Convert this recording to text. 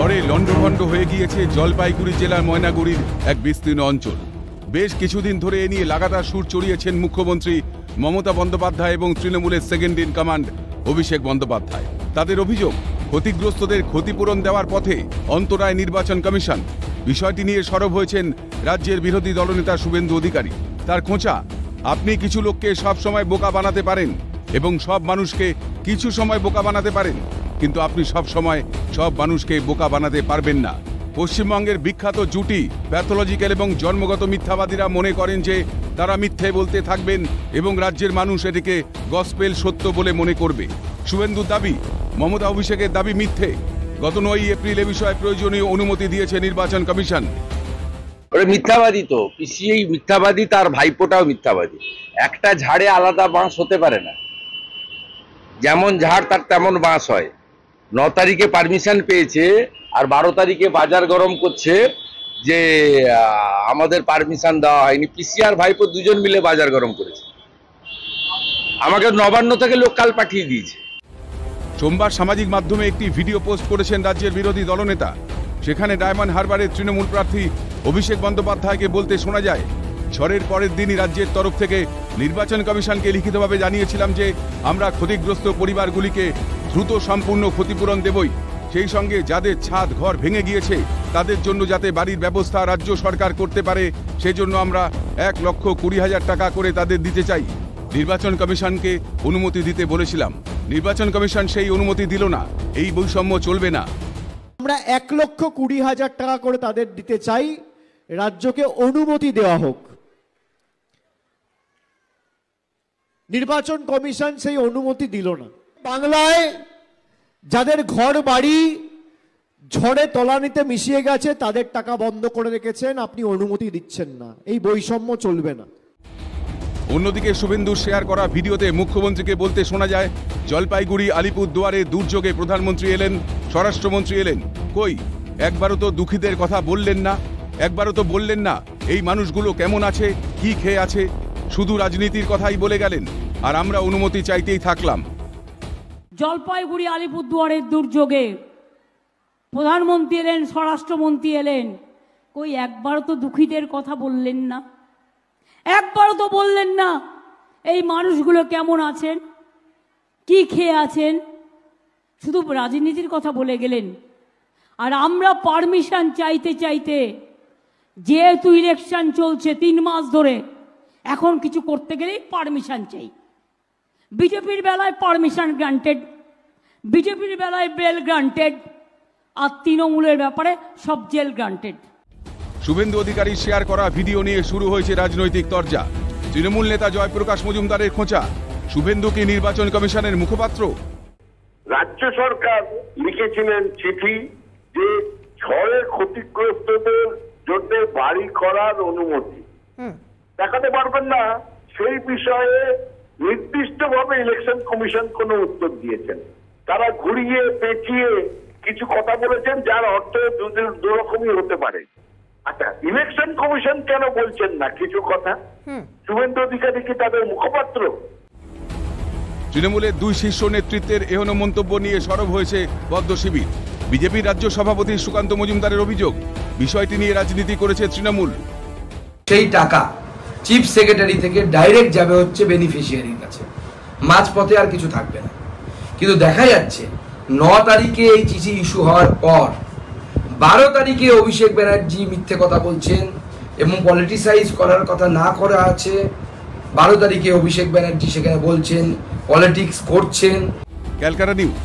ঝড়ে লন্ডভন্ড হয়ে গিয়েছে জলপাইগুড়ি জেলার ময়নাগুড়ির এক বিস্তীর্ণ অঞ্চল। বেশ কিছুদিন ধরে এ নিয়ে লাগাতার সুর চড়িয়েছেন মুখ্যমন্ত্রী মমতা বন্দ্যোপাধ্যায় এবং তৃণমূলের second in command Abhishek Bandyopadhyay. তাদের অভিযোগ, ক্ষতিগ্রস্তদের ক্ষতিপূরণ দেওয়ার পথে অন্তরায় নির্বাচন কমিশন। বিষয়টি নিয়ে সরব হয়েছেন রাজ্যের বিরোধী দলনেতা শুভেন্দু অধিকারী। তার খোঁচা, আপনি কিছু লোককে সব সময় বোকা বানাতে পারেন এবং সব মানুষকে কিছু সময় বোকা বানাতে পারেন, কিন্তু আপনি সব সময় সব মানুষকে বোকা বানাতে পারবেন না। পশ্চিমবঙ্গের বিখ্যাত জুটি প্যাথোলজিক্যাল এবং জন্মগত মিথ্যাবাদীরা মনে করেন যে তারা মিথ্যে বলতে থাকবেন এবং রাজ্যের মানুষ এটিকে গসপেল সত্য বলে মনে করবে। শুভেন্দুর দাবি, মমতা অভিষেকের দাবি মিথ্যে। গত 9 এপ্রিল এ বিষয়ে প্রয়োজনীয় অনুমতি দিয়েছে নির্বাচন কমিশন। মিথ্যাবাদী তো পিসিই মিথ্যাবাদী, তার ভাইপোটাও মিথ্যাবাদী। একটা ঝাড়ে আলাদা বাঁশ হতে পারে না, যেমন ঝাড় তার তেমন বাঁশ হয়। 9 তারিখে পারমিশন পেয়েছে আর 12 তারিখে বাজার গরম করছে যে আমাদের পারমিশন দেওয়া হয়নি। পিসি আর ভাইপো দুজন মিলে বাজার গরম করেছে, আমাকে নবান্ন থেকে লোকাল পাঠিয়ে দিয়েছে। সোমবার সামাজিক মাধ্যমে একটি ভিডিও পোস্ট করেছেন রাজ্যের বিরোধী দলনেতা। সেখানে ডায়মন্ড হারবারের তৃণমূল প্রার্থী অভিষেক বন্দ্যোপাধ্যায়কে বলতে শোনা যায়, ঝড়ের পরের দিনই রাজ্যের তরফ থেকে নির্বাচন কমিশনকে লিখিতভাবে জানিয়েছিলাম যে আমরা ক্ষতিগ্রস্ত পরিবারগুলিকে দ্রুত সম্পূর্ণ ক্ষতিপূরণ দেবই। সেই সঙ্গে যাদের ছাদ ঘর ভেঙে গিয়েছে তাদের জন্য যাতে বাড়ির ব্যবস্থা রাজ্য সরকার করতে পারে, সেজন্য আমরা 1,20,000 টাকা করে তাদের দিতে চাই। নির্বাচন কমিশনকে অনুমতি দিতে বলেছিলাম, নির্বাচন কমিশন সেই অনুমতি দিল না। এই বৈষম্য চলবে না। আমরা 1,20,000 টাকা করে তাদের দিতে চাই, রাজ্যকে অনুমতি দেওয়া হোক। নির্বাচন কমিশন সেই অনুমতি দিল না। বাংলায় যাদের ঘর বাড়ি ঝড়ে তলানিতে মিশিয়ে গেছে তাদের টাকা বন্ধ করে রেখেছেন, আপনি অনুমতি দিচ্ছেন না। এই বৈষম্য চলবে না। অন্যদিকে শুভেন্দুর শেয়ার করা ভিডিওতে মুখ্যমন্ত্রীকে বলতে শোনা যায়, জলপাইগুড়ি আলিপুরদুয়ারে দুর্যোগে প্রধানমন্ত্রী এলেন, স্বরাষ্ট্রমন্ত্রী এলেন, কই একবারও তো দুঃখীদের কথা বললেন না, একবারও তো বললেন না এই মানুষগুলো কেমন আছে, কি খেয়ে আছে। শুধু রাজনীতির কথাই বলে গেলেন আর আমরা অনুমতি চাইতেই থাকলাম। জলপাইগুড়ি আলিপুরদুয়ারের দুর্যোগে প্রধানমন্ত্রী এলেন, স্বরাষ্ট্রমন্ত্রী এলেন, কই একবারও তো দুঃখীদের কথা বললেন না, একবারও তো বললেন না এই মানুষগুলো কেমন আছেন, কি খেয়ে আছেন। শুধু রাজনীতির কথা বলে গেলেন। আর আমরা পারমিশন চাইতে চাইতে, যেহেতু ইলেকশন চলছে 3 মাস ধরে, এখন কিছু করতে গেলেই পারমিশন চাই। বিজেপির বেলায় পারমিশন গ্রান্টেড, বিজেপির বেলায় বেল গ্রান্টেড, আর তৃণমূলের ব্যাপারে সব jail granted. Suvendu Adhikari share করা ভিডিও নিয়ে শুরু হয়েছে রাজনৈতিক তরজা। তৃণমূল নেতা জয়প্রকাশ মজুমদারের খোঁচা, শুভেন্দু কি নির্বাচন কমিশনের মুখপাত্র? রাজ্য সরকার লিখেছিলেন চিঠি যে ঝড়ে ক্ষতিগ্রস্তদের জন্য বাড়ি করার অনুমতি দেখাতে পারবেন না, সেই বিষয়ে নির্দিষ্টভাবে ইলেকশন কমিশন কোনো উত্তর দিয়েছেন। তারা ঘুরিয়ে পেঁচিয়ে কিছু কথা বলেছেন যার অর্থ দুরকমই হতে পারে। আচ্ছা, ইলেকশন কমিশন কেন বলছেন না কিছু কথা? শুভেন্দু অধিকারী কি তাদের মুখপাত্র? তৃণমূলের 2 শীর্ষ নেতৃত্বের এহেন মন্তব্য নিয়ে সরব হয়েছে পদ্ম শিবির। বিজেপির রাজ্য সভাপতি সুকান্ত মজুমদারের অভিযোগ, বিষয়টি নিয়ে রাজনীতি করেছে তৃণমূল। সেই টাকা চিফ সেক্রেটারি থেকে ডাইরেক্ট যাবে হচ্ছে বেনিফিশিয়ারির কাছে, মাঝপথে আর কিছু থাকবে না। কিন্তু দেখা যাচ্ছে 9 তারিখে এই চিঠি ইস্যু হওয়ার পর 12 তারিখে অভিষেক ব্যানার্জি মিথ্যে কথা বলছেন এবং পলিটিসাইজ করার কথা না করা আছে। 12 তারিখে অভিষেক ব্যানার্জি সেখানে বলছেন পলিটিক্স করছেন। ক্যালকাটা নিউজ।